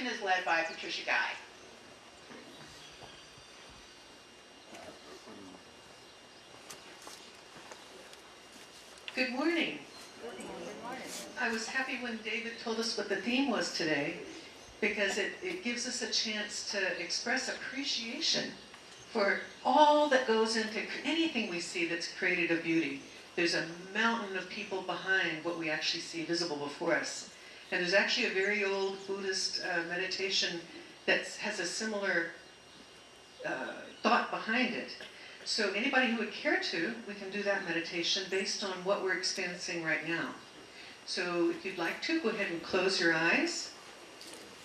presentation is led by Patricia Guy. Good morning. Good morning. I was happy when David told us what the theme was today, because it gives us a chance to express appreciation for all that goes into anything we see that's created of beauty. There's a mountain of people behind what we actually see visible before us. And there's actually a very old Buddhist meditation that has a similar thought behind it. So anybody who would care to, we can do that meditation based on what we're experiencing right now. So if you'd like to, go ahead and close your eyes,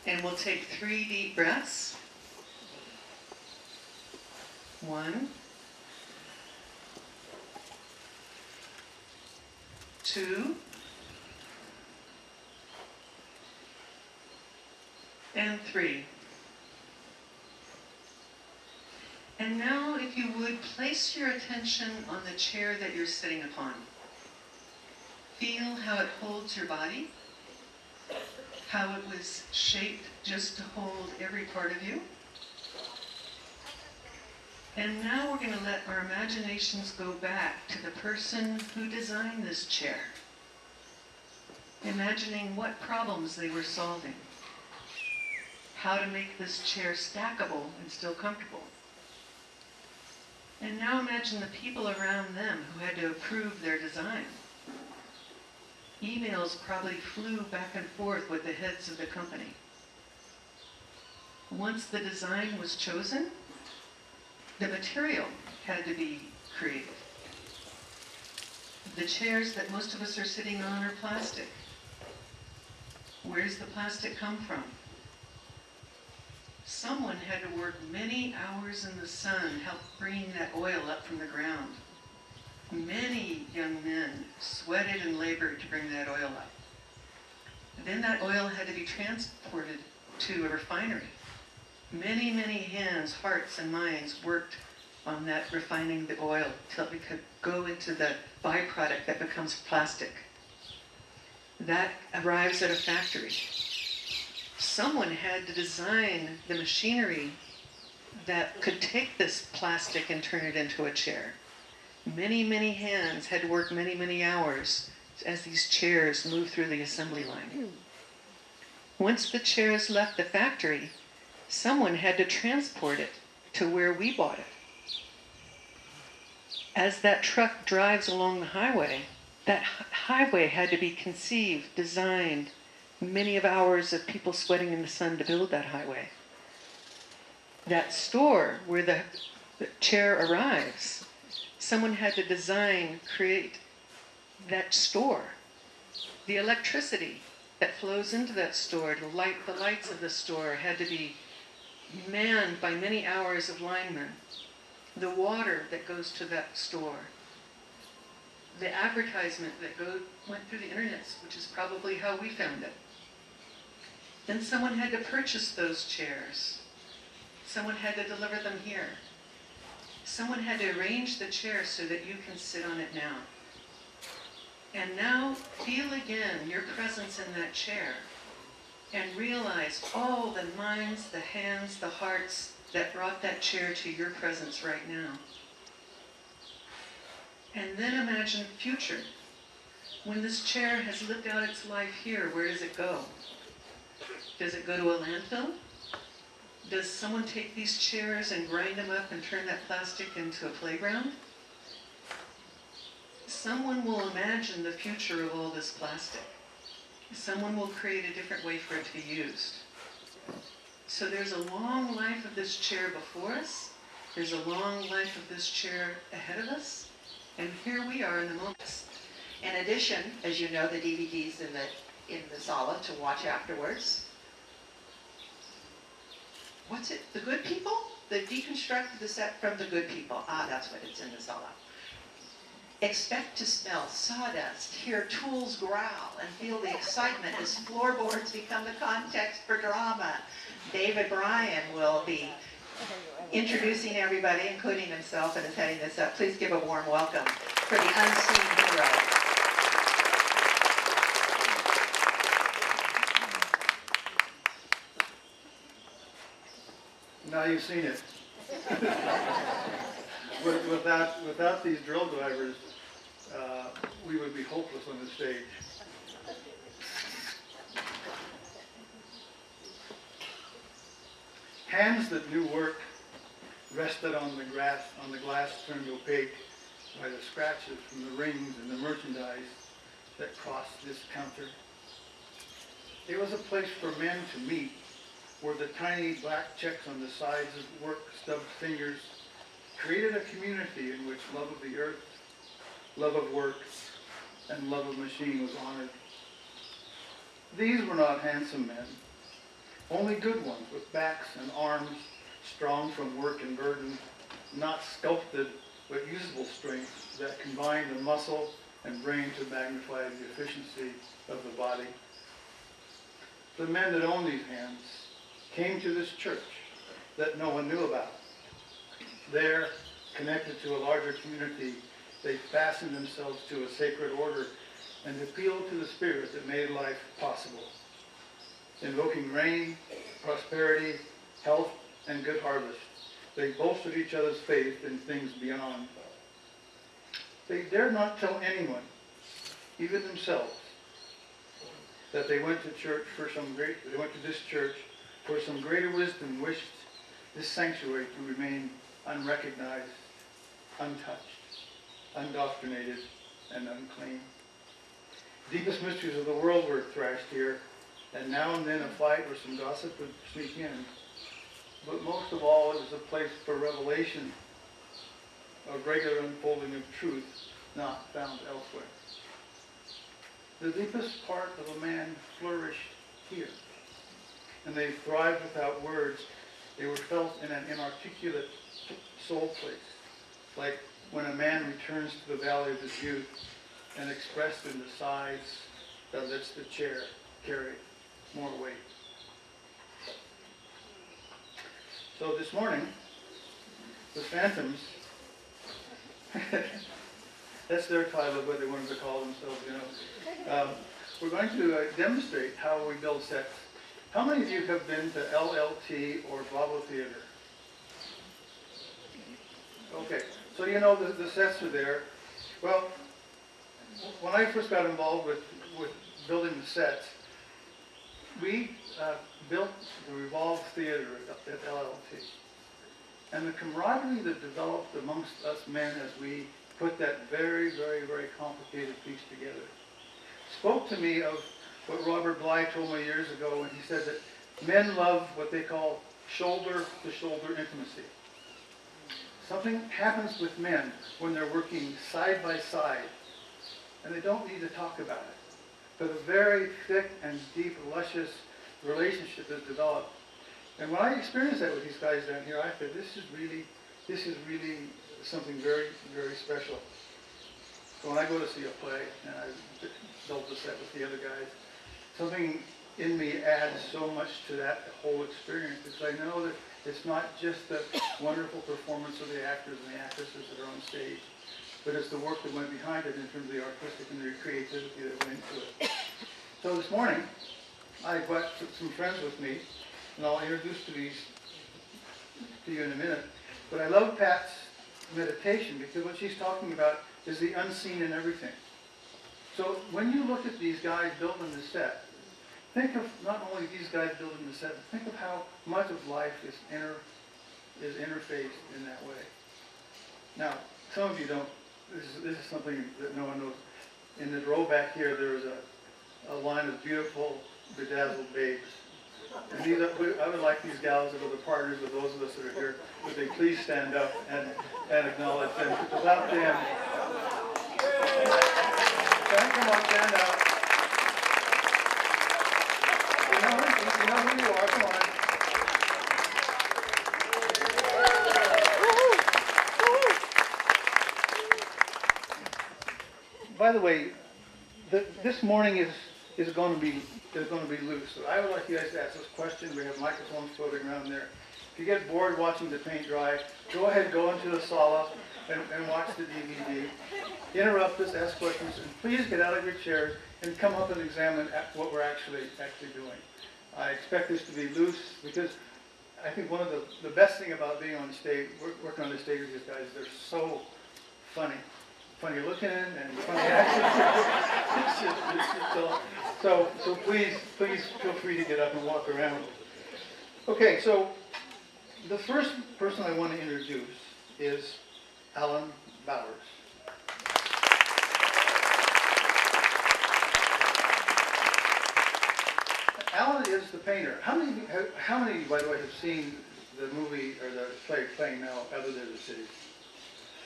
and we'll take 3 deep breaths. 1, 2, and 3. And now, if you would, place your attention on the chair that you're sitting upon. Feel how it holds your body, how it was shaped just to hold every part of you. And now we're going to let our imaginations go back to the person who designed this chair, imagining what problems they were solving, how to make this chair stackable and still comfortable. And now imagine the people around them who had to approve their design. Emails probably flew back and forth with the heads of the company. Once the design was chosen, the material had to be created. The chairs that most of us are sitting on are plastic. Where does the plastic come from? Someone had to work many hours in the sun, help bring that oil up from the ground. Many young men sweated and labored to bring that oil up. Then that oil had to be transported to a refinery. Many, many hands, hearts, and minds worked on that, refining the oil till it could go into the byproduct that becomes plastic. That arrives at a factory. Someone had to design the machinery that could take this plastic and turn it into a chair. Many, many hands had to work many, many hours as these chairs moved through the assembly line. Once the chairs left the factory, someone had to transport it to where we bought it. As that truck drives along the highway, that highway had to be conceived, designed, many of hours of people sweating in the sun to build that highway. That store where the chair arrives, someone had to design, create that store. The electricity that flows into that store to light the lights of the store had to be manned by many hours of linemen. The water that goes to that store. The advertisement that went through the internet, which is probably how we found it. Then someone had to purchase those chairs. Someone had to deliver them here. Someone had to arrange the chair so that you can sit on it now. And now feel again your presence in that chair and realize all the minds, the hands, the hearts that brought that chair to your presence right now. And then imagine the future. When this chair has lived out its life here, where does it go? Does it go to a landfill? Does someone take these chairs and grind them up and turn that plastic into a playground? Someone will imagine the future of all this plastic. Someone will create a different way for it to be used. So there's a long life of this chair before us. There's a long life of this chair ahead of us. And here we are in the moment. In addition, as you know, the DVD's in the sala to watch afterwards. What's it? The Good People? The deconstructed the set from The Good People. Ah, that's what it's in the sala. Expect to smell sawdust, hear tools growl, and feel the excitement as floorboards become the context for drama. David Bryan will be introducing everybody, including himself, and is heading this up. Please give a warm welcome for the unseen hero. Now you've seen it. Without these drill drivers, we would be hopeless on the stage. Hands that knew work rested on the glass turned opaque by the scratches from the rings and the merchandise that crossed this counter. It was a place for men to meet, where the tiny black checks on the sides of work-stubbed fingers created a community in which love of the earth, love of work, and love of machine was honored. These were not handsome men, only good ones with backs and arms strong from work and burden, not sculpted but usable strength that combined the muscle and brain to magnify the efficiency of the body. The men that owned these hands came to this church that no one knew about. There, connected to a larger community, they fastened themselves to a sacred order and appealed to the spirit that made life possible, invoking rain, prosperity, health, and good harvest. They bolstered each other's faith in things beyond. They dared not tell anyone, even themselves, that they went to church for they went to this church for some greater wisdom, wished this sanctuary to remain unrecognized, untouched, undoctrinated, and unclean. Deepest mysteries of the world were thrashed here, and now and then a fight or some gossip would sneak in. But most of all, it was a place for revelation, a regular unfolding of truth not found elsewhere. The deepest part of a man flourished here, and they thrived without words. They were felt in an inarticulate soul place, like when a man returns to the valley of his youth and expressed in the sighs that lets the chair carry more weight. So this morning, the Phantoms, that's their title, what they wanted to call themselves, you know. We're going to demonstrate how we build sets. How many of you have been to LLT or Bravo Theater? Okay, so you know the sets are there. Well, when I first got involved with building the sets, we built the Revolve Theater at LLT. And the camaraderie that developed amongst us men as we put that very, very, very complicated piece together spoke to me of what Robert Bly told me years ago when he said that men love what they call shoulder-to-shoulder intimacy. Something happens with men when they're working side by side, and they don't need to talk about it. But a very thick and deep, luscious relationship is developed. And when I experienced that with these guys down here, I said, this is really something very, very special. So when I go to see a play, and I built a set with the other guys, something in me adds so much to that whole experience, because I know that it's not just the wonderful performance of the actors and the actresses that are on stage, but it's the work that went behind it in terms of the artistic and the creativity that went into it. So this morning, I brought some friends with me, and I'll introduce to you in a minute. But I love Pat's meditation because what she's talking about is the unseen in everything. So when you look at these guys building the set, think of not only these guys building the set, but think of how much of life is interfaced in that way. Now, some of you don't. This is something that no one knows. In the row back here, there is a line of beautiful, bedazzled babes. And I would like these gals that are the partners of those of us that are here, would they please stand up and acknowledge them. Without them, come on, stand up. You know who you are, come on. By the way, this morning is going to be loose. So I would like you guys to ask us questions. We have microphones floating around there. If you get bored watching the paint dry, go ahead, go into the sala and watch the DVD. Interrupt us, ask questions, and please get out of your chairs and come up and examine what we're actually doing. I expect this to be loose because I think one of the best thing about being on stage, working on the stage with these guys, they're so funny looking and funny acting. So please feel free to get up and walk around. Okay, so the first person I want to introduce is Alan Bowers. Alan is the painter. How many, by the way, have seen the movie or the play playing now, Other Than the City?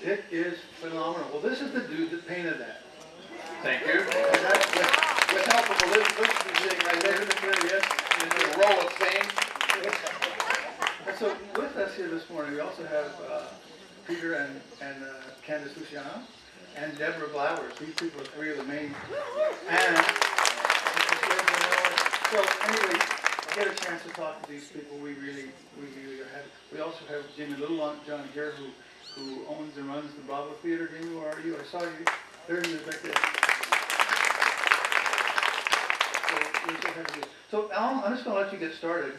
It is phenomenal. Well, this is the dude that painted that. Thank you. With help of Elizabeth, who's sitting right there, Yes. in the role of fame. And so with us here this morning, we also have Peter and Candace Luciano and Deborah Blowers. These people are three of the main. And so anyway, I get a chance to talk to these people. We really are happy. We also have Jimmy Littlejohn here, who owns and runs the Bravo Theater. Jimmy, where are you? I saw you. There he is back there. So we're so happy. So Alan, I'm just going to let you get started.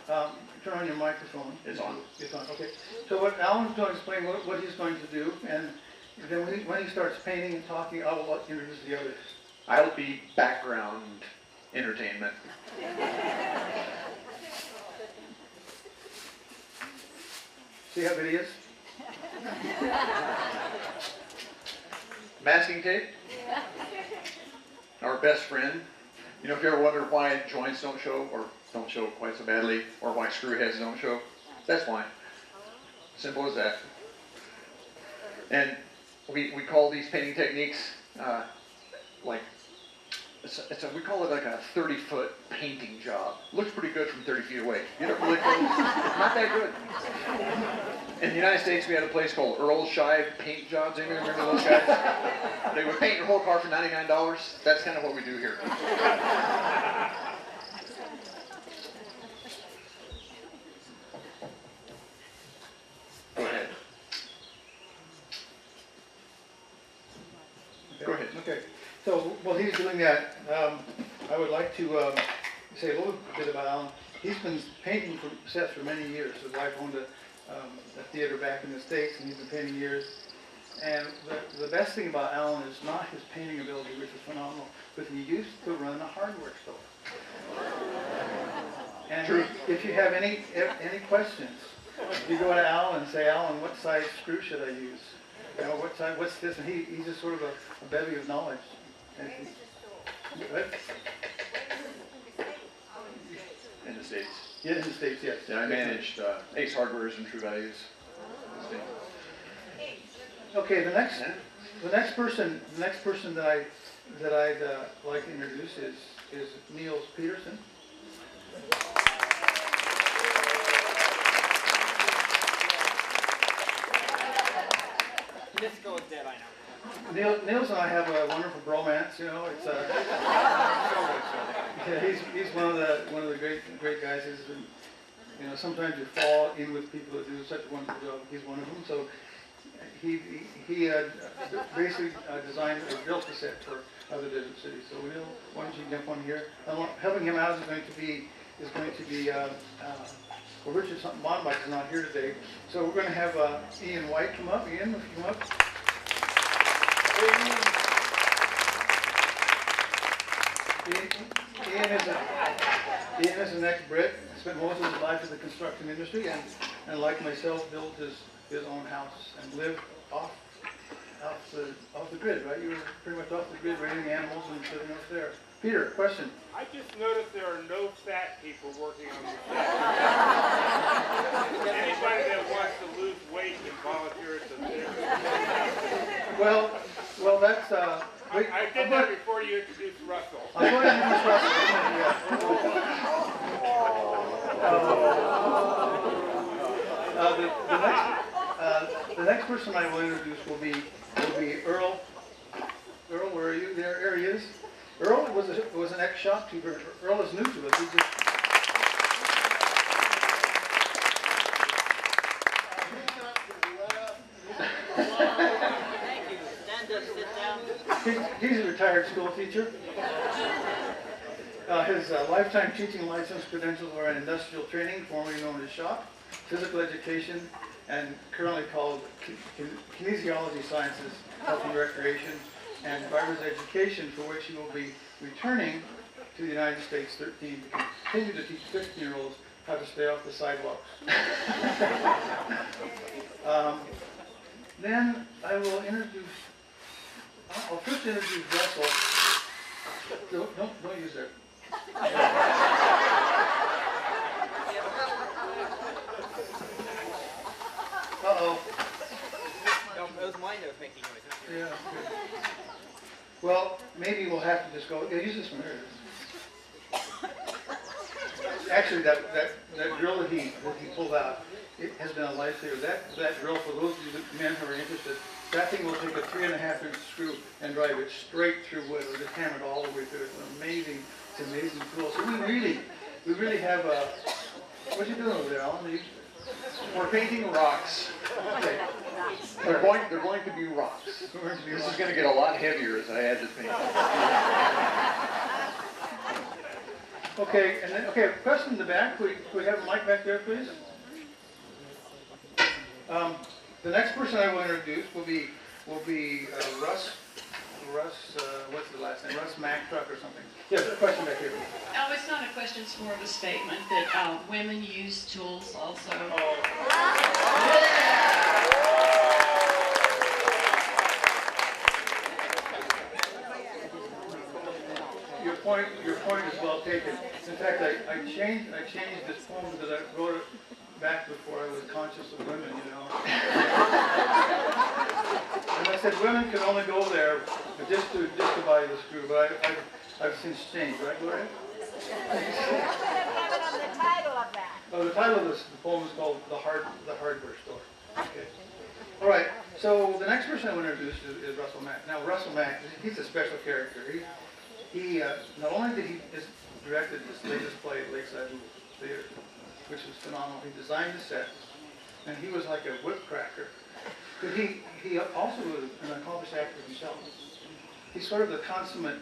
Turn on your microphone. It's on. It's on. Okay. So what Alan's going to explain what he's going to do, and then when he starts painting and talking, I will introduce the others. I'll be background entertainment. See how good he is? Masking tape. Our best friend. You know, if you ever wonder why joints don't show, or don't show quite so badly, or why screw heads don't show, that's why. Simple as that. And we call these painting techniques we call it like a 30-foot painting job. Looks pretty good from 30 feet away. Get up really close, not that good. In the United States, we had a place called Earl's Shive Paint Jobs. Anybody remember those guys? They would paint your whole car for $99. That's kind of what we do here. Go ahead. Okay. Go ahead. Okay. So while he's doing that, I would like to say a little bit about Alan. He's been painting sets for many years. His wife owned a theater back in the States, and he's been painting years. And the best thing about Alan is not his painting ability, which is phenomenal, but he used to run a hardware store. And True. if you have any questions, you go to Alan and say, Alan, what size screw should I use? You know, what size, what's this? And he's just sort of a bevy of knowledge. In the States. Yeah, in the States, yes. Yeah, I managed Ace Hardwares and True Values. Okay, the next person that I'd like to introduce is Niels Peterson. Let's go with that, I know. Niels and I have a wonderful bromance. You know, it's he's one of the great guys. You know, sometimes you fall in with people that do such a wonderful job. He's one of them. So he basically designed a real cassette for Other Than the City. So Neil, why don't you jump on here? Helping him out is going to be well, Richard Monbach is not here today, so we're going to have Ian White come up. Ian, if you come up. Ian is an ex-Brit. Spent most of his life in the construction industry, and like myself, built his own house and lived off the grid. Right? You were pretty much off the grid, raising animals and living up there. Peter, question. I just noticed there are no fat people working on the set. Anybody that wants to lose weight can volunteer at the theater. Well, that's. I did that before you introduced Russell. I'm going to introduce Russell. The next person I will introduce will be Earl. Earl, where are you? There he is. Earl was an ex-shopkeeper. Earl is new to us. He just Thank you. Stand up, sit down. he's a retired school teacher. His lifetime teaching license credentials are in industrial training, formerly known as SHOP, physical education, and currently called kinesiology sciences, health and recreation, and driver's education, for which he will be returning to the United States 13 to continue to teach 15-year-olds how to stay off the sidewalks. Then I will introduce, I'll first introduce Russell. Don't use that. Uh-oh. No, it was mine that was making noises. Yeah. Good. Well, maybe we'll have to just go, yeah, use this one, there it is. Actually, that drill that he pulled out, it has been a lifesaver. That drill, for those of you men who are interested, that thing will take a 3.5-inch screw and drive it straight through wood, or just hammer it all the way through. It's an amazing tool. So we really have a, what you doing over there, Alan? We're painting rocks. Okay. They're going to be rocks. This is going to get a lot heavier as I add this paint. Okay, and then, okay, a question in the back. Could we have a mic back there, please? The next person I will introduce will be Russ, what's the last name? Russ Mack Truck or something. Yes, a question back here. Oh, it's not a question, it's more of a statement that women use tools also. Your point is well taken. In fact, I changed this poem because I wrote it back before I was conscious of women, you know. And I said women can only go there just to buy the screw, but I've since changed, right, Gloria? The title of that. Oh, the title of the poem is called The Hardware Store. Okay. All right. So the next person I want to introduce is Russell Mack. Now, Russell Mack, he's a special character. He not only did he just directed this latest play at Lakeside Theater, which was phenomenal. He designed the set, and he was like a whip cracker. But he also was an accomplished actor himself. He's sort of the consummate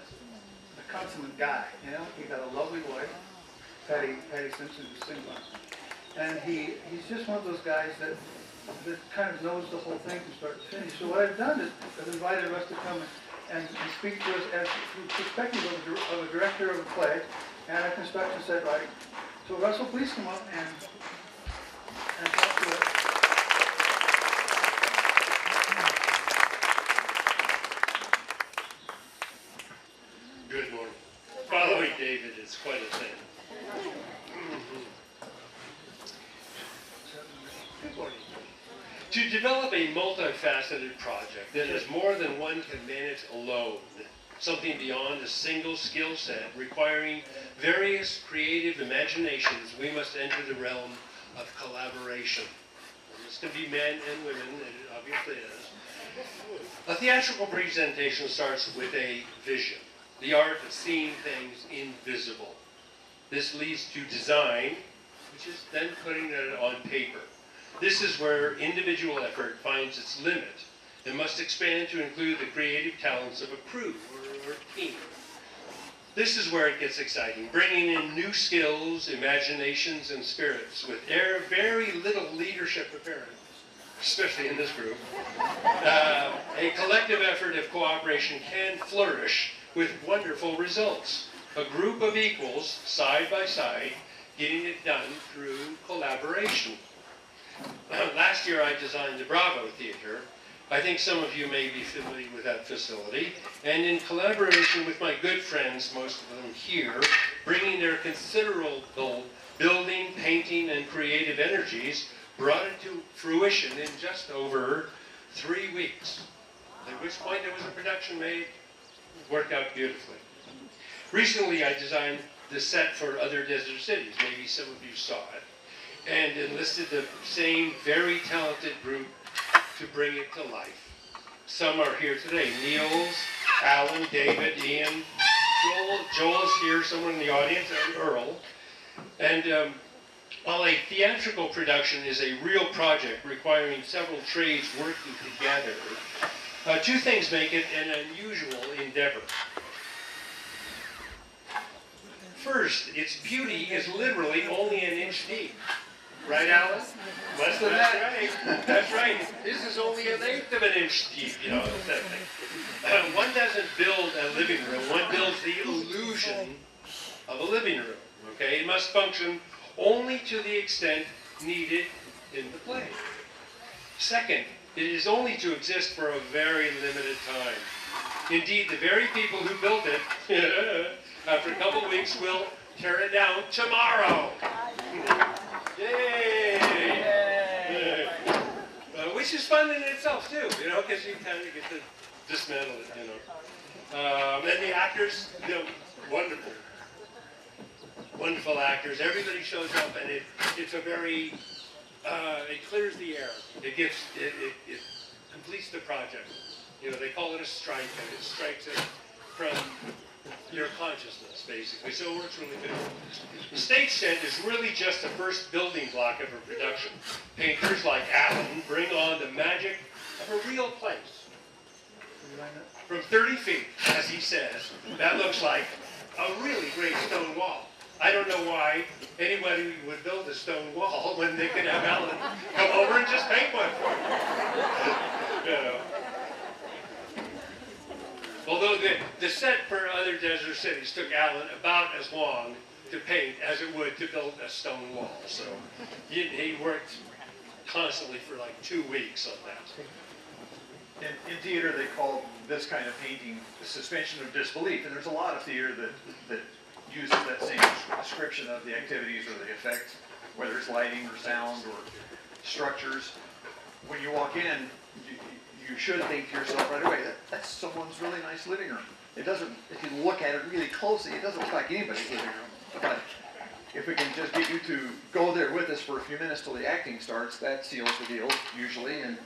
guy, you know. He got a lovely wife, Patty Simpson, who sings on. And he's just one of those guys that kind of knows the whole thing from start to finish. So what I've done is I've invited Russ to come and speak to us as from the perspective of a director of a play and a construction set writing. So Russell, please come up and talk to us. Good morning. Following David is quite a thing. Good morning. To develop a multifaceted project that is more than one can manage alone, something beyond a single skill set requiring various creative imaginations, we must enter the realm of collaboration. This can be men and women, it obviously is. A theatrical presentation starts with a vision, the art of seeing things invisible. This leads to design, which is then putting it on paper. This is where individual effort finds its limit and must expand to include the creative talents of a crew or team. This is where it gets exciting, bringing in new skills, imaginations, and spirits with very little leadership apparent, especially in this group. A collective effort of cooperation can flourish with wonderful results. A group of equals, side by side, getting it done through collaboration. Last year I designed the Bravo Theater. I think some of you may be familiar with that facility. And in collaboration with my good friends, most of them here, bringing their considerable building, painting, and creative energies, brought it to fruition in just over 3 weeks. At which point there was a production made, worked out beautifully. Recently I designed the set for Other Desert Cities. Maybe some of you saw it. And enlisted the same very talented group to bring it to life. Some are here today. Niels, Alan, David, Ian, Joel's here, someone in the audience, and Earl. And while a theatrical production is a real project requiring several trades working together, two things make it an unusual endeavor. first, its beauty is literally only an inch deep. Right, Alan? That's right. That's right. This is only an eighth of an inch deep, you know. One doesn't build a living room. One builds the illusion of a living room. Okay? It must function only to the extent needed in the play. Second, it is only to exist for a very limited time. Indeed, the very people who built it, after a couple of weeks, will tear it down tomorrow. Yay! Yay. Which is fun in itself too, you know, because you kind of get to dismantle it, you know. And the actors, you know, wonderful. Wonderful actors. Everybody shows up, and it's a very, it clears the air. It completes the project. You know, they call it a strike, and it strikes it from your consciousness, basically. So it works really good. The stage set is really just the first building block of a production. Painters like Alan bring on the magic of a real place. From 30 feet, as he says, that looks like a really great stone wall. I don't know why anybody would build a stone wall when they could have Alan come over and just paint one for them. You know. Although the set for other desert cities took Alan about as long to paint as it would to build a stone wall. So he worked constantly for like 2 weeks on that. In theater, they call this kind of painting the suspension of disbelief, and there's a lot of theater that uses that same description of the activities or the effects, whether it's lighting or sound or structures. When you walk in, you should think to yourself right away, that's someone's really nice living room. It doesn't, if you look at it really closely, it doesn't look like anybody's living room. But if we can just get you to go there with us for a few minutes till the acting starts, that seals the deal, usually, and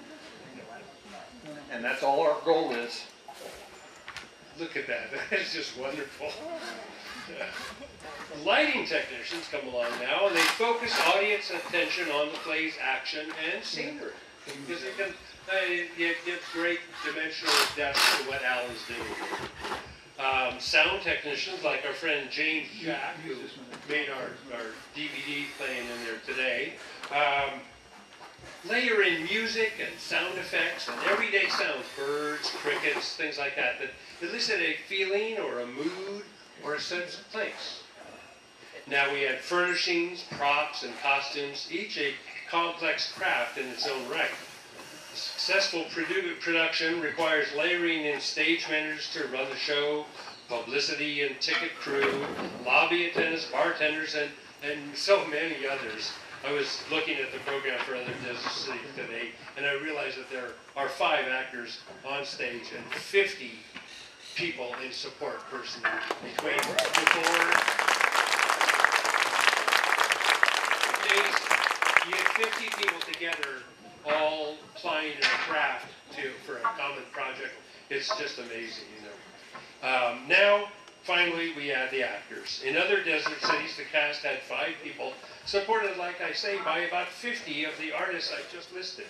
that's all our goal is. Look at that. That is just wonderful. Lighting technicians come along now, and they focus audience attention on the play's action and scenery. Because it gives great dimensional depth to what Alan's doing. Sound technicians, like our friend James Jack, who made our DVD playing in there today, layer in music and sound effects and everyday sounds, birds, crickets, things like that elicit a feeling or a mood or a sense of place. Now we add furnishings, props, and costumes, each a complex craft in its own right. A successful production requires layering in stage managers to run the show, publicity and ticket crew, lobby attendants, bartenders, and so many others. I was looking at the program for other desert cities today, and I realized that there are 5 actors on stage and 50 people in support personnel between the board. Days, you get 50 people together, all plying their craft for a common project. It's just amazing, you know. Now, finally, we add the actors. In other desert cities, the cast had 5 people, supported, like I say, by about 50 of the artists I just listed.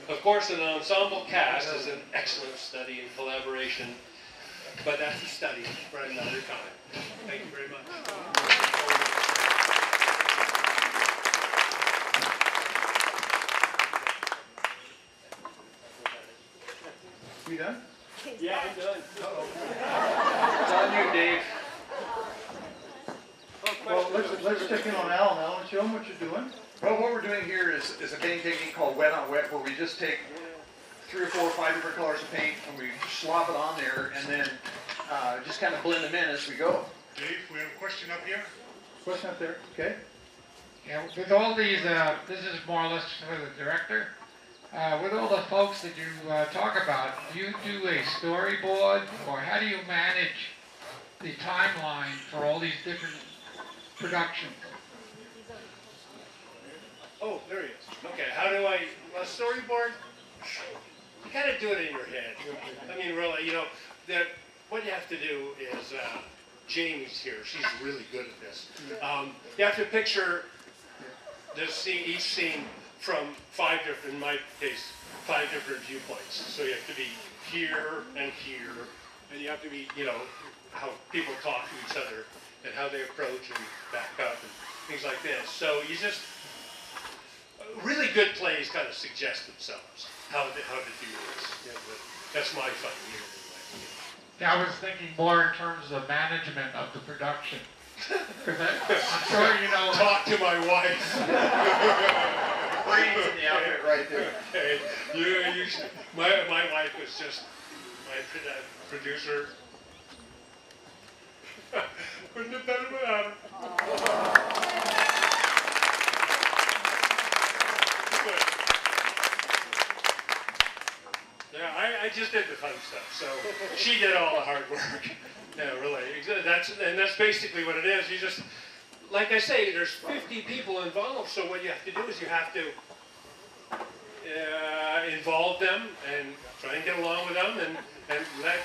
Of course, an ensemble cast is an excellent study in collaboration, but that's a study for another time. Thank you very much. You done? Yeah, I'm done. It's on you, Dave. Well, let's check in on Alan. Alan, show him what you're doing. Well, what we're doing here is a painting technique called wet on wet, where we just take 3 or 4 or 5 different colors of paint and we slop it on there and then just kind of blend them in as we go. Dave, we have a question up here. Question up there, okay? Yeah, with all these, this is more or less for the director. With all the folks that you talk about, do you do a storyboard, or how do you manage the timeline for all these different productions? Oh, there he is. Okay, how do I, a storyboard? You gotta do it in your head. I mean, really, you know, what you have to do is, Jamie's here, she's really good at this. You have to picture this scene, each scene from 5 different, in my case, 5 different viewpoints. So you have to be here, and you have to be, you know, how people talk to each other and how they approach and back up and things like this. So you just, really good plays kind of suggest themselves how to do this. You know, that's my fun unit anyway. Yeah, I was thinking more in terms of management of the production. Because I'm sure you know. Talk to my wife. Brains in the outfit right there. Okay. You should, my wife was just my producer. Couldn't have done it without her. Yeah, I just did the fun stuff, so she did all the hard work. Yeah, really. That's basically what it is. You just, like I say, there's 50 people involved, so what you have to do is you have to involve them and try and get along with them and let,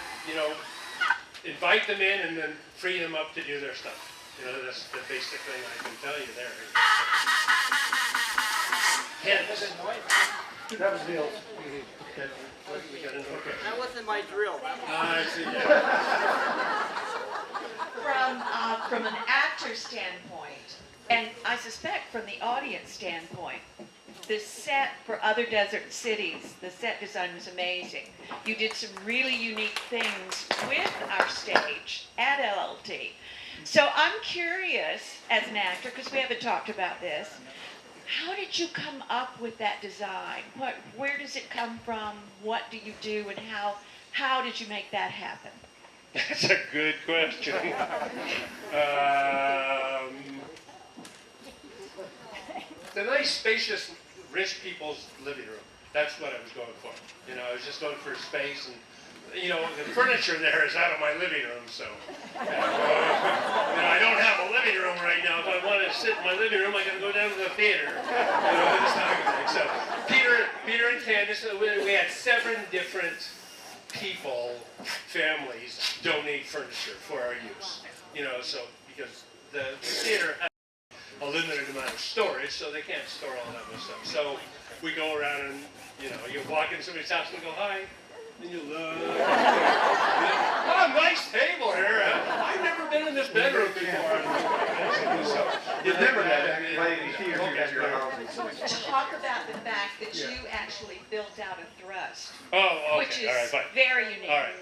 invite them in and then free them up to do their stuff. That's the basic thing I can tell you there. Hence. That was Neil's. That wasn't my drill. I see, yeah. From an actor standpoint, and I suspect from the audience standpoint, the set for Other Desert Cities, the set design was amazing. You did some really unique things with our stage at LLT. So I'm curious, as an actor, because we haven't talked about this, how did you come up with that design? Where does it come from? What do you do, and how did you make that happen? That's a good question. The nice, spacious, rich people's living room. That's what I was going for. I was just going for space, and the furniture there is out of my living room, so I don't have a living room right now. If I want to sit in my living room, I got to go down to the theater. This type of thing. So Peter and Candace, we had 7 different people, families, donate furniture for our use. So because the theater has a limited amount of storage, so they can't store all that much stuff. So we go around and you walk in somebody's house and go, hi. And you look. Oh, nice table here. I've never been in this bedroom before. You've never had that by any theater at your house. Talk about the fact that you actually built out a thrust, Oh, okay. which is All right, fine. very unique. All right.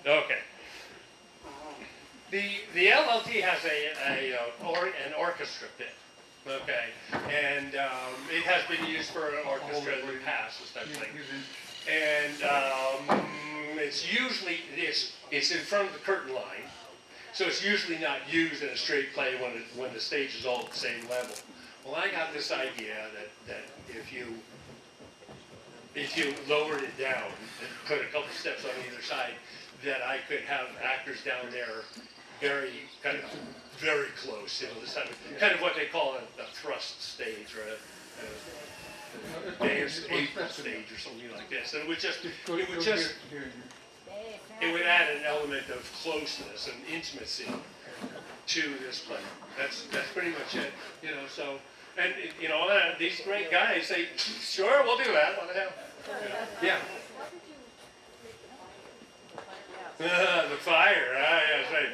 Okay. The LLT has an orchestra pit. Okay, and it has been used for an orchestra in the past, this type of thing. And it's usually it's in front of the curtain line, so it's usually not used in a straight play when the stage is all at the same level. Well, I got this idea that if you lowered it down and put a couple steps on either side, that I could have actors down there very close, this kind of what they call a thrust stage or a dance April stage or something like this. And it would add an element of closeness and intimacy to this play. That's pretty much it, So, and these great guys say, sure, we'll do that. What the hell? Yeah. The fire. Yeah, that's right.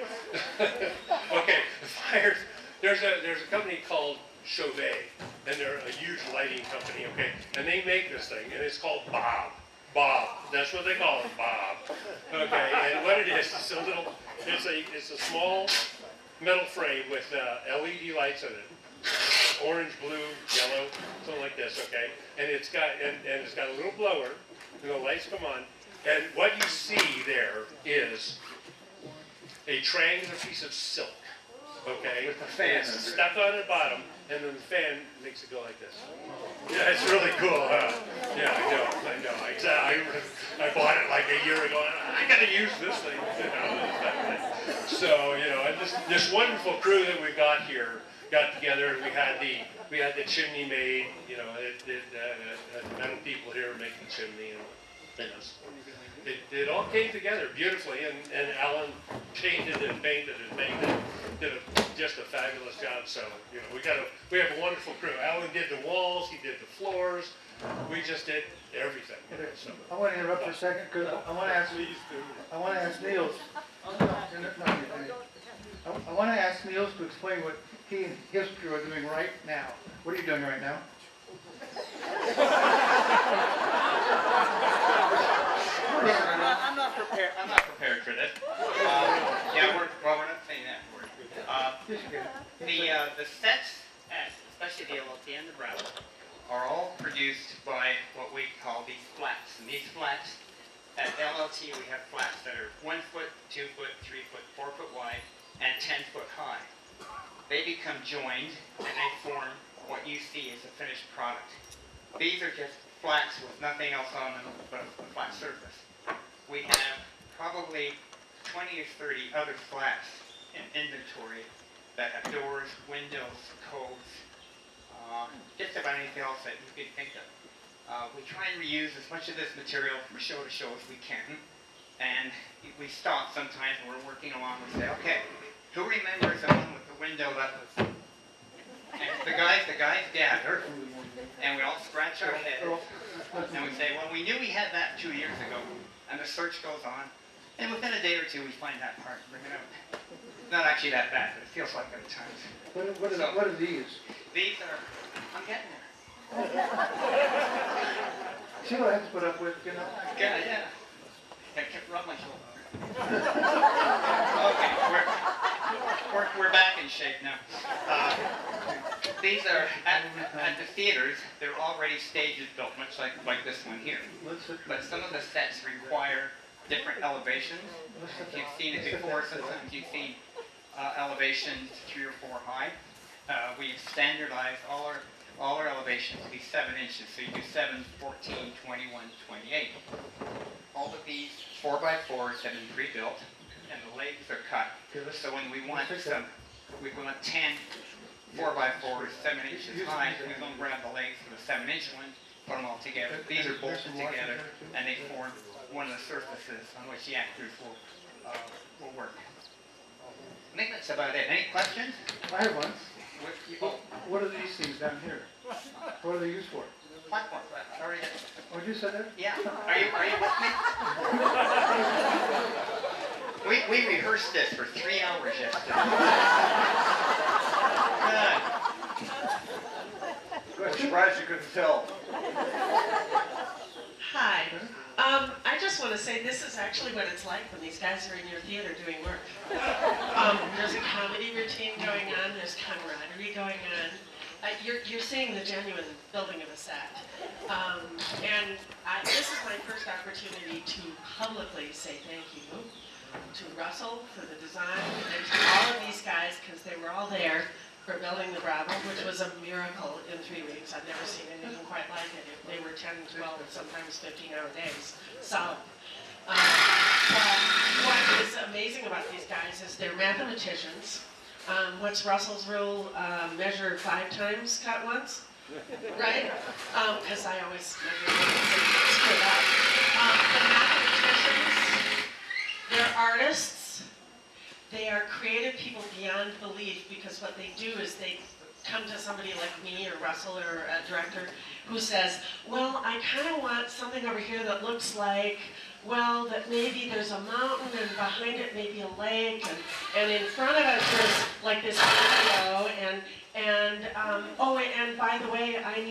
Okay, the fire. There's a company called Chauvet, and they're a huge lighting company. Okay, and they make this thing, and it's called Bob. Bob. That's what they call it, Bob. Okay, and what it is, it's a small metal frame with LED lights in it, orange, blue, yellow, something like this. Okay, and it's got a little blower, and the lights come on. And what you see there is a triangular piece of silk, okay? With the fan stuck on the bottom, and then the fan makes it go like this. Yeah, it's really cool, huh? Yeah, I know. Exactly. I bought it like a year ago, and I gotta use this thing, So, and this wonderful crew that we got here got together, and we had the chimney made, the metal people here making the chimney, and it all came together beautifully, and Alan painted and painted and painted, did just a fabulous job. So we have a wonderful crew. Alan did the walls, he did the floors, we just did everything. So, I want to interrupt for a second because I want to ask Niels. I want to ask Niels to explain what he and his crew are doing right now. What are you doing right now? I'm not prepared. I'm not prepared for this. Yeah, we're not saying that word. The sets, especially the LLT and the Bravo, are all produced by what we call these flats. And these flats, at LLT, we have flats that are 1 foot, 2 foot, 3 foot, 4 foot wide, and 10 foot high. They become joined, and they form what you see as a finished product. These are just flats with nothing else on them but a flat surface. We have probably 20 or 30 other flats in inventory that have doors, windows, codes, just about anything else that you can think of. We try and reuse as much of this material from show to show as we can, and we stop sometimes when we're working along. We say, okay, who remembers the one with the window that was? And the guys gather, and we all scratch our heads, and we say, well, we knew we had that 2 years ago, and the search goes on, and within a day or two we find that part and bring it out. Not actually that bad, but it feels like it at times. What are these? These are, I'm getting there. See what I have to put up with, you know? Yeah. I kept rubbing my shoulder. Okay, we're back in shape now. These are, at the theaters, they're already stages built, much like this one here. But some of the sets require different elevations. If you've seen it before, sometimes you've seen elevations 3 or 4 high. We've standardized all our elevations to be 7 inches. So you do 7, 14, 21, 28. All of these 4x4s have been pre-built, and the legs are cut. So when we want 10 4x4s 7 inches high, we don't grab the legs for the 7-inch one, put them all together. These are bolted together, and they form one of the surfaces on which the actors will work. I think that's about it. Any questions? I have one. What are these things down here? What are they used for? Platform. Oh, you said that? Yeah. Are you with me? We rehearsed this for 3 hours yesterday. I'm surprised you couldn't tell. Hi. I just want to say this is actually what it's like when these guys are in your theater doing work. There's a comedy routine going on. There's camaraderie going on. You're seeing the genuine building of a set. This is my first opportunity to publicly say thank you to Russell for the design and to all of these guys, because they were all there for building the Bravo, which was a miracle in 3 weeks. I've never seen anything quite like it. They were 10, 12, sometimes 15-hour days, solid. What is amazing about these guys is they're mathematicians. What's Russell's rule? Measure 5 times, cut once? Right? Because I always screw it up. The mathematicians, they're artists. They are creative people beyond belief, because what they do is they come to somebody like me or Russell or a director who says, well, I kind of want something over here that looks like, well, that maybe there's a mountain and behind it maybe a lake, and in front of us there's like this patio, and by the way, I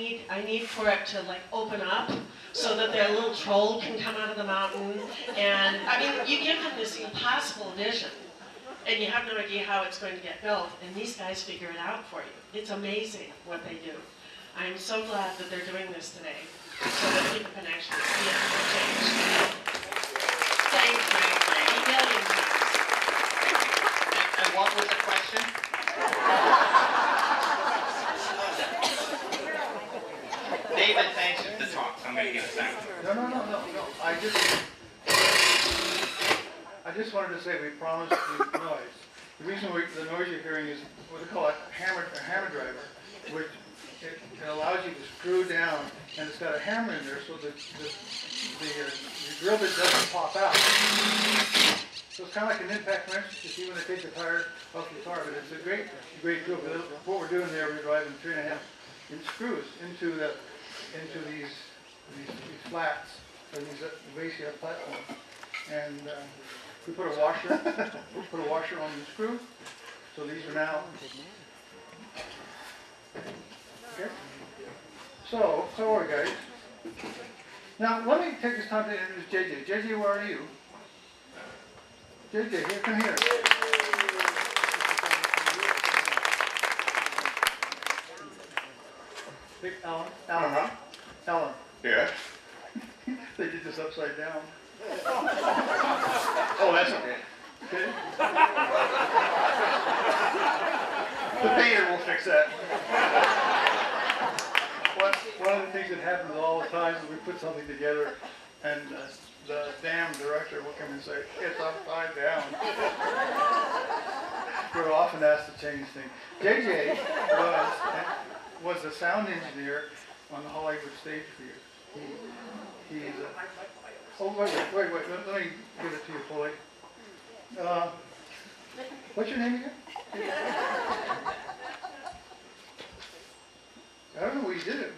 need for it to like open up so that their little troll can come out of the mountain, and I mean, you give them this impossible vision, and you have no idea how it's going to get built, and these guys figure it out for you. It's amazing what they do. I'm so glad that they're doing this today, so that people can actually see it and change. Thank you. A million times. And what was the question? David's anxious to talk, so I'm going to give it back. No. I just wanted to say we promised the noise. The reason the noise you're hearing is what they call a hammer driver, which it allows you to screw down, and it's got a hammer in there so that the drill bit doesn't pop out. So it's kind of like an impact wrench you see when they take the tire off the car, but it's a great tool. What we're doing there, we're driving 3.5-inch screws into these flats, or these basically platforms, and we put a washer on the screw. So these are now. Okay. So how are we, guys? Now let me take this time to introduce JJ. JJ, where are you? JJ, here, come here. Big Alan. Alan. Alan. Yeah. They did this upside down. Oh, that's okay. Okay? The painter will fix that. One of the things that happens all the time is we put something together and the damn director will come and say, it's upside down. We're often asked to change things. JJ was a sound engineer on the Hollywood stage for years. He's oh, wait, let me give it to you fully. What's your name again? I don't know where you did it.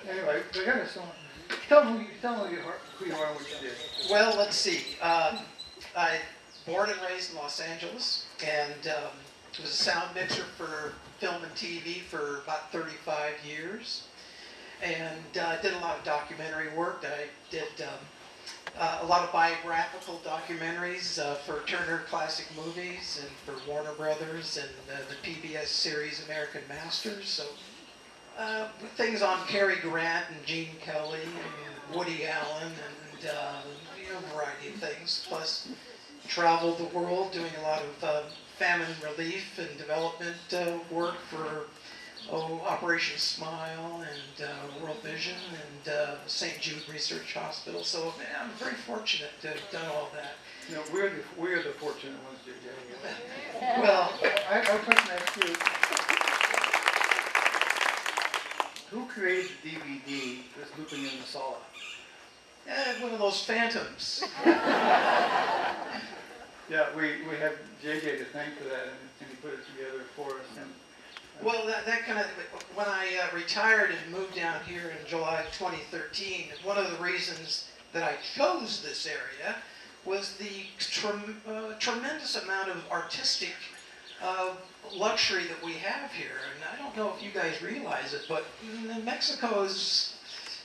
Anyway, I got a song. Tell me who you are and what you did. Well, let's see. I born and raised in Los Angeles, and was a sound mixer for film and TV for about 35 years. And did a lot of documentary work. I did a lot of biographical documentaries for Turner Classic Movies and for Warner Brothers and the PBS series American Masters. So things on Cary Grant and Gene Kelly and Woody Allen and a variety of things. Plus traveled the world doing a lot of famine relief and development work for Operation Smile and World Vision and St. Jude Research Hospital. So I'm very fortunate to have done all that. You know, we're the fortunate ones, JJ. Well, I have a question to ask you. Who created the DVD that's looping in the Sala? One of those phantoms. Yeah, we have JJ to thank for that, and he put it together for us. And well, that kind of, when I retired and moved down here in July 2013, one of the reasons that I chose this area was the tremendous amount of artistic luxury that we have here. And I don't know if you guys realize it, but Mexico is,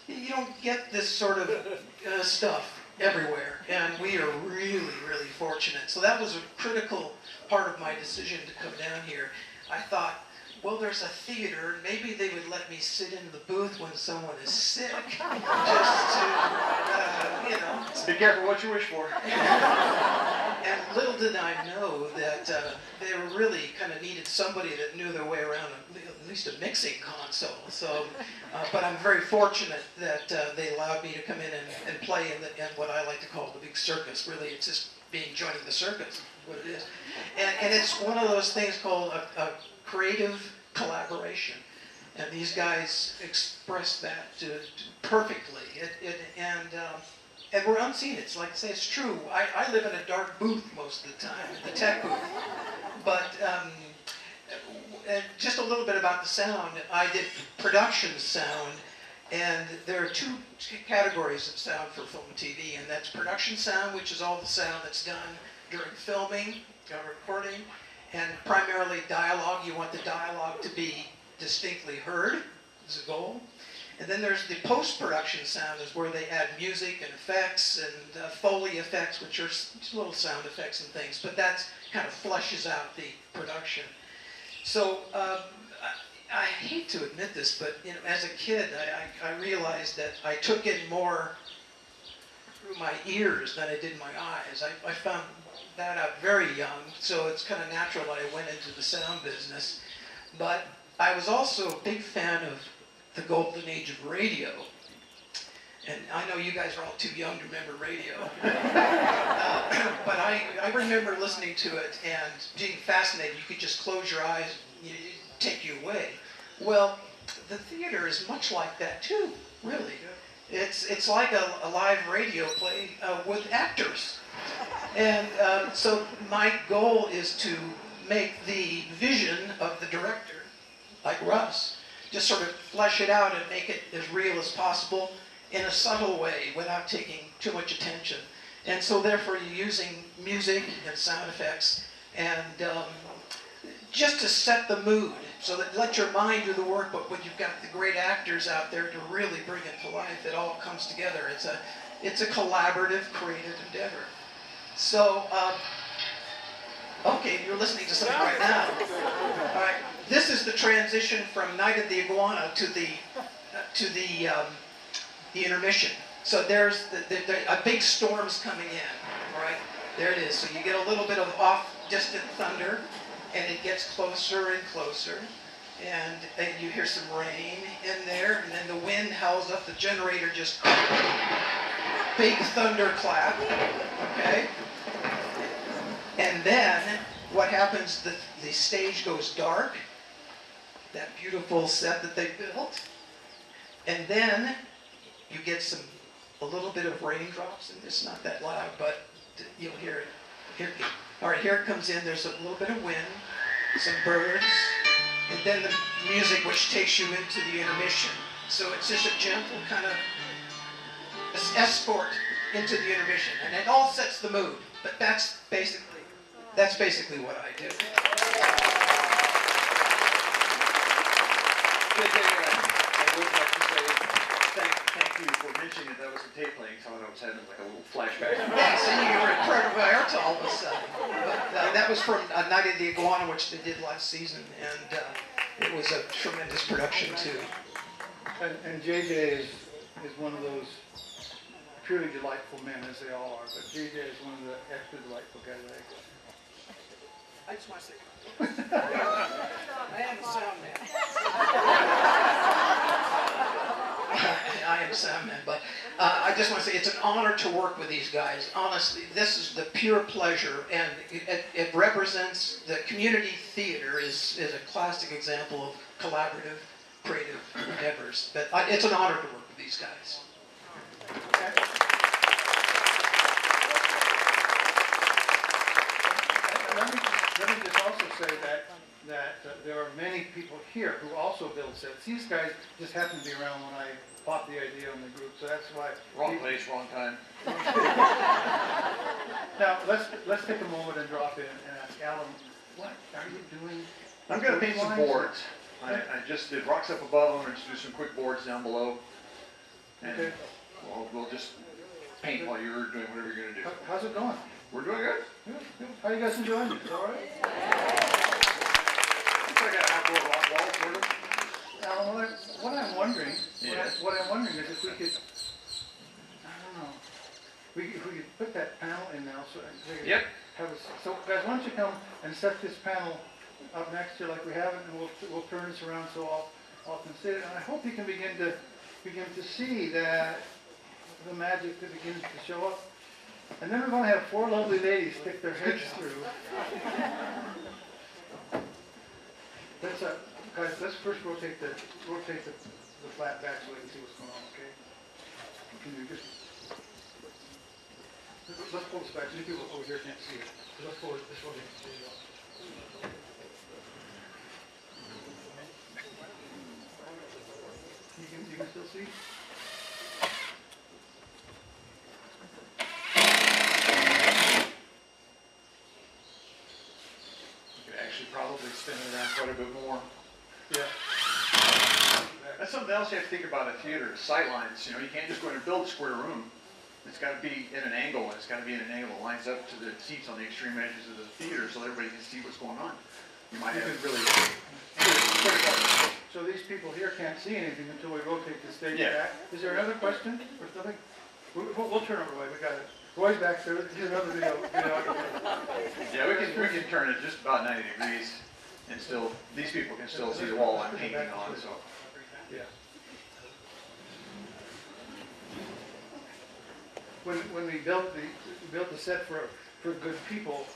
you don't get this sort of stuff everywhere. And we are really, really fortunate. So that was a critical part of my decision to come down here. I thought, well, there's a theater, and maybe they would let me sit in the booth when someone is sick, just to, Be careful what you wish for. And little did I know that they really kind of needed somebody that knew their way around at least a mixing console. So, but I'm very fortunate that they allowed me to come in and play in what I like to call the big circus. Really, it's just joining the circus, what it is. And it's one of those things called a creative collaboration, and these guys express that perfectly. And we're unseen. It's like I say, it's true. I live in a dark booth most of the time, in the tech booth. But and just a little bit about the sound. I did production sound, and there are two categories of sound for film and TV, and that's production sound, which is all the sound that's done during filming, recording, and primarily dialogue. You want the dialogue to be distinctly heard, is the goal. And then there's the post-production sound, is where they add music and effects and Foley effects, which are just little sound effects and things, but that kind of fleshes out the production. So I hate to admit this, but as a kid, I realized that I took in more through my ears than I did my eyes. I found that out very young, so it's kind of natural that I went into the sound business. But I was also a big fan of the golden age of radio. And I know you guys are all too young to remember radio. But I remember listening to it and being fascinated. You could just close your eyes and it'd take you away. Well, the theater is much like that too, really. It's like a live radio play with actors. And so my goal is to make the vision of the director, like Russ, just sort of flesh it out and make it as real as possible in a subtle way without taking too much attention. And so therefore you're using music and sound effects and just to set the mood, so that let your mind do the work, but when you've got the great actors out there to really bring it to life, it all comes together. It's a collaborative, creative endeavor. So, okay, you're listening to something right now. All right, this is the transition from Night of the Iguana to the intermission. So there's a big storm's coming in. All right, there it is. So you get a little bit of off-distant thunder, and it gets closer and closer, and you hear some rain in there, and then the wind howls up. The generator just big thunderclap. Okay. And then what happens, the stage goes dark, that beautiful set that they built, and then you get a little bit of raindrops, and it's not that loud, but you'll hear it. All right, here it comes in, there's a little bit of wind, some birds, and then the music which takes you into the intermission. So it's just a gentle kind of escort into the intermission, and it all sets the mood, but that's basically what I do. I would like to say thank you for mentioning that was a tape playing, so I was having like a little flashback. Yeah, so you were in Puerto Vallarta all of a sudden. But that was from Night of the Iguana, which they did last season, and it was a tremendous production too. And JJ is one of those purely delightful men, as they all are, but JJ is one of the extra delightful guys I just want to say, I am a sound man. I am a sound man, but I just want to say it's an honor to work with these guys. Honestly, this is the pure pleasure, and it represents the community theater is a classic example of collaborative, creative endeavors. But it's an honor to work with these guys. Okay. Let me just also say that there are many people here who also build sets. These guys just happened to be around when I popped the idea in the group, so that's why. Wrong place, wrong time. Now let's take a moment and drop in and ask Alan, what are you doing? I'm going to paint some boards. I just did rocks up above. I'm going to do some quick boards down below, and Okay. we'll just paint while you're doing whatever you're going to do. How's it going? We're doing good. Good. How are you guys enjoying it? All right? Looks like an outdoor rock wall, sort of. Now, what I'm wondering is if we could, I don't know, if we could put that panel in now, so Yep. So guys, why don't you come and set this panel up next to like we have it, and we'll turn this around so all can see it. And I hope you can begin to see that the magic that begins to show up. And then we're going to have four lovely ladies stick their heads through. Guys, let's first rotate the flat back so we can see what's going on, okay? Can you just, let's pull this back. These people over here can't see it. Let's pull it this way. There you go. You can still see? Probably spin it around quite a bit more. Yeah. That's something else you have to think about at theater, sight lines. You know, you can't just go in and build a square room. It's got to be in an angle, and it's got to be in an angle that lines up to the seats on the extreme edges of the theater so everybody can see what's going on. You might have really critical. So these people here can't see anything until we rotate the stage Yeah. back. Is there another question or something? We'll turn it away. We got it. Roy's back there. Here's another video. Yeah, we can turn it just about 90 degrees, and still these people can still see the wall I'm painting on. So yeah. When we built the set for good people,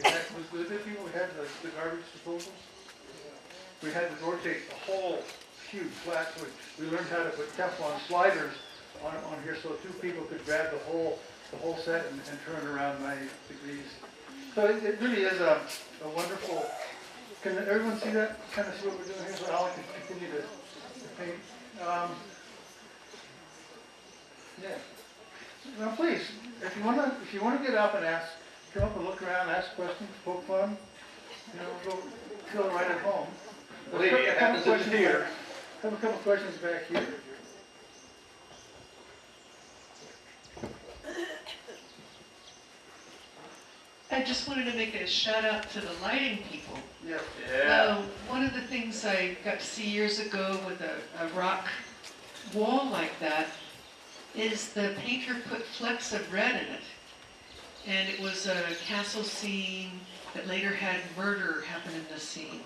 was it good people? We had the garbage disposal. We had to rotate the whole huge flat. So we learned how to put Teflon sliders on here so two people could grab the whole set and turn around 90 degrees. So it really is a wonderful. Can everyone see that? Kind of see what we're doing here. So I'll continue to paint. Yeah. Now, please, if you wanna get up and ask, come up and look around, ask questions, poke fun, go feel right at home. Believe me, it happens in the theater. Have a couple questions back here. I just wanted to make a shout out to the lighting people. Yeah. One of the things I got to see years ago with a rock wall like that is the painter put flecks of red in it. And it was a castle scene that later had murder happen in the scene.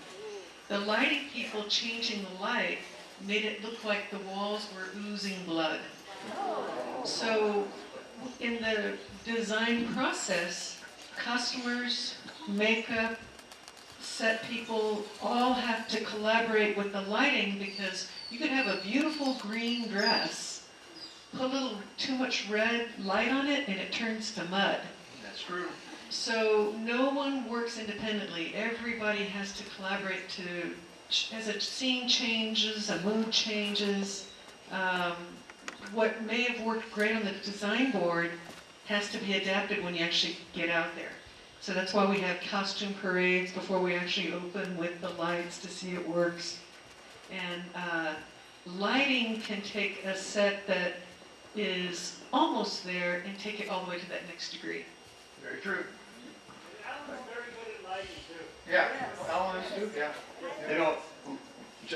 The lighting people changing the light made it look like the walls were oozing blood. So in the design process, customers, makeup, set people all have to collaborate with the lighting, because you could have a beautiful green dress, put a little too much red light on it, and it turns to mud. That's true. So no one works independently. Everybody has to collaborate as a scene changes, a mood changes. What may have worked great on the design board has to be adapted when you actually get out there. So that's why we have costume parades before we actually open with the lights to see it works. And lighting can take a set that is almost there and take it all the way to that next degree. Very true. Alan's very good at lighting too. Yeah, Alan is too, yeah. You know,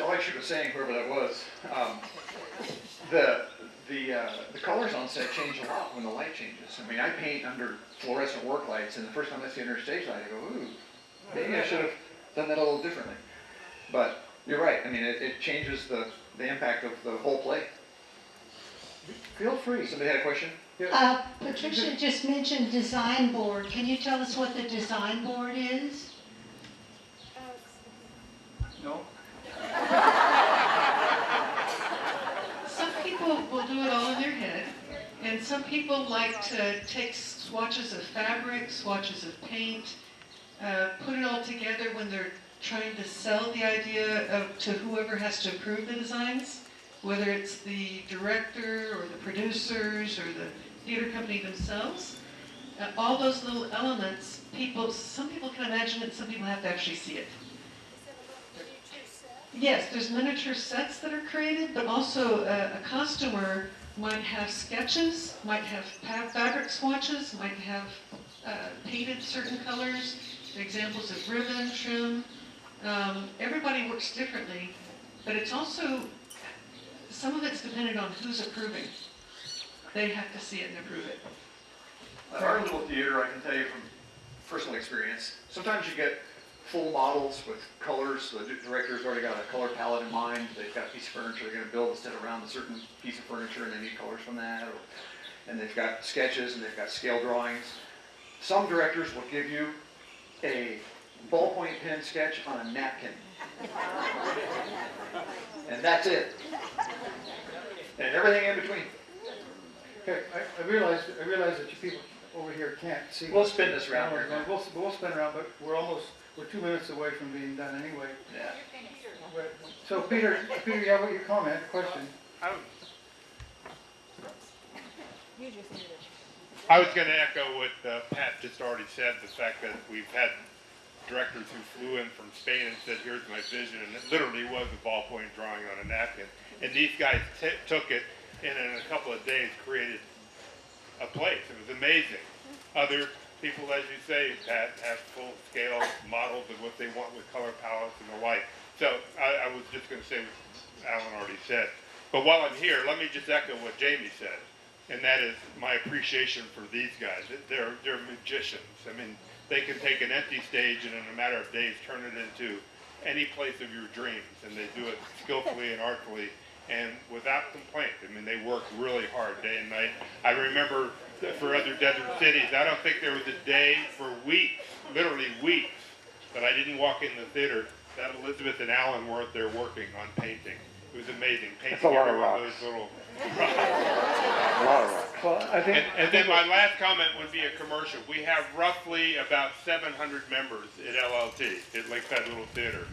like she was saying, whoever that was, the colors on set change a lot when the light changes. I mean, I paint under fluorescent work lights, and the first time I see an interstage light, I go, ooh, maybe I should have done that a little differently. But you're right. I mean, it changes the impact of the whole play. Feel free. Somebody had a question? Patricia just mentioned design board. Can you tell us what the design board is? No? Some people will do it all in their head, and some people like to take swatches of fabric, swatches of paint, put it all together when they're trying to sell the idea to whoever has to approve the designs, whether it's the director or the producers or the theater company themselves. All those little elements, some people can imagine it, some people have to actually see it. Yes, there's miniature sets that are created, but also a costumer might have sketches, might have fabric swatches, might have painted certain colors, examples of ribbon, trim. Everybody works differently, but it's also, some of it's dependent on who's approving. They have to see it and approve it. At our little theater, I can tell you from personal experience, sometimes you get full models with colors. The director's already got a color palette in mind. They've got a piece of furniture they're going to build a set around a certain piece of furniture, and they need colors from that. And they've got sketches, and they've got scale drawings. Some directors will give you a ballpoint pen sketch on a napkin. And that's it. And everything in between. Okay, I realize that you people over here can't see. We'll spin this around here. We'll spin around, but we're 2 minutes away from being done anyway. Yeah. So Peter, you have your comment, question? I was going to echo what Pat just already said, the fact that we've had directors who flew in from Spain and said, here's my vision, and it literally was a ballpoint drawing on a napkin. And these guys took it and in a couple of days created a place. It was amazing. Other people, as you say, Pat, have full-scale models of what they want with color palettes and the like. So I was just going to say what Alan already said. But while I'm here, let me just echo what Jamie said, and that is my appreciation for these guys. They're magicians. I mean, they can take an empty stage and in a matter of days turn it into any place of your dreams, and they do it skillfully and artfully and without complaint. I mean, they work really hard day and night. I remember for other desert cities, I don't think there was a day for weeks, literally weeks, that I didn't walk in the theater that Elizabeth and Alan weren't there working on painting. It was amazing. Painting every one of those little rocks. A lot of rocks. Well, I think, and then my last comment would be a commercial. We have roughly about 700 members at LLT, at Lakeside Little Theater.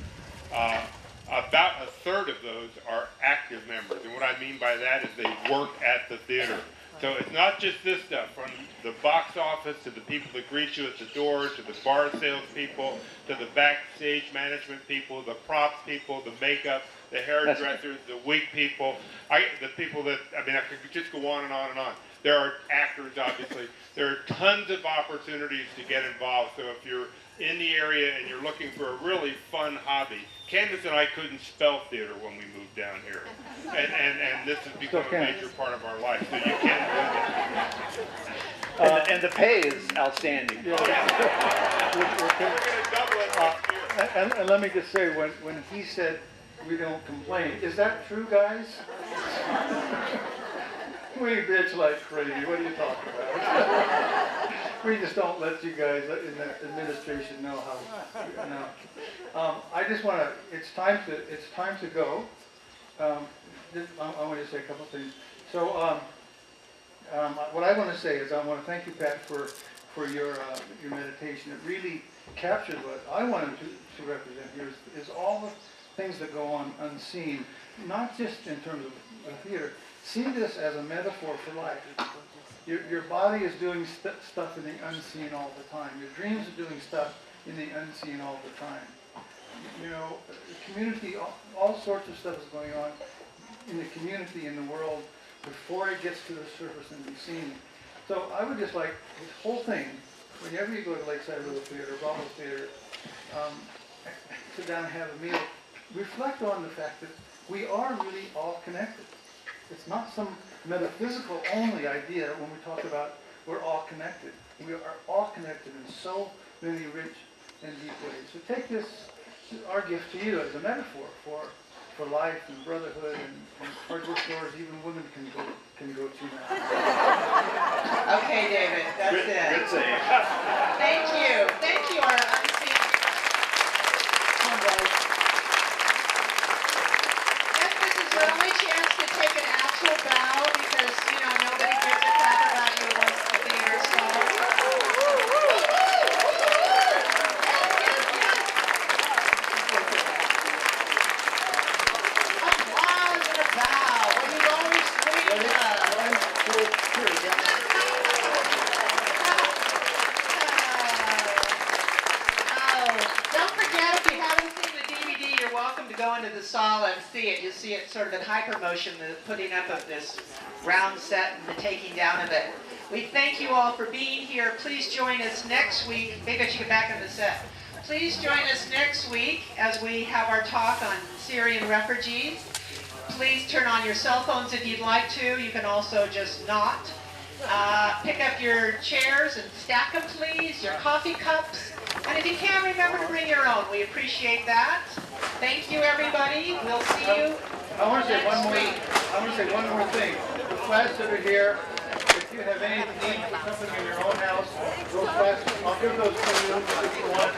About a third of those are active members. And what I mean by that is they work at the theater. So it's not just this stuff, from the box office to the people that greet you at the door, to the bar salespeople, to the backstage management people, the props people, the makeup, the hairdressers, the wig people, the people that, I mean, I could just go on and on and on. There are actors, obviously. There are tons of opportunities to get involved. So if you're in the area and you're looking for a really fun hobby, Candace and I couldn't spell theater when we moved down here. And this has become a major part of our life. So you can do it. And the pay is outstanding. We're going to double it next year. And let me just say, when he said we don't complain, is that true, guys? We bitch like crazy. What are you talking about? We just don't let you guys in the administration know how. You know. I just want to. It's time to go. I want to say a couple things. So, what I want to say is I want to thank you, Pat, for your meditation. It really captures what I wanted to represent here is all the things that go on unseen, not just in terms of the theater. See this as a metaphor for life. Your body is doing stuff in the unseen all the time. Your dreams are doing stuff in the unseen all the time. You know, the community, all sorts of stuff is going on in the community, in the world, before it gets to the surface and be seen. So I would just like this whole thing, whenever you go to Lakeside Little Theater, Bravo Theater, sit down and have a meal, reflect on the fact that we are really all connected. It's not some metaphysical only idea when we talk about we're all connected. We are all connected in so many rich and deep ways. So take this, our gift to you, as a metaphor for life and brotherhood and hardware stores even women can go to now. Okay, David, that's it. Good save. Thank you. Thank you, our unseen. Yes, this is your only chance to take an actual bow because, you know, nobody gives a crap about you once the theater starts. Applause and a bow. Well, you always scream Don't forget, if you haven't seen the DVD, you're welcome to go into the sala and see it. You see it sort of in hypermotion, the putting up of this round set and the taking down of it. We thank you all for being here. Please join us next week. Maybe I should get back in the set. Please join us next week as we have our talk on Syrian refugees. Please turn on your cell phones if you'd like to. You can also just not. Pick up your chairs and stack them, please, your coffee cups. And if you can't, remember to bring your own. We appreciate that. Thank you, everybody. We'll see you I want to say next week. one more thing. The flags that are here, if you have any need for something in your own house, those flags, I'll give those to you if you want.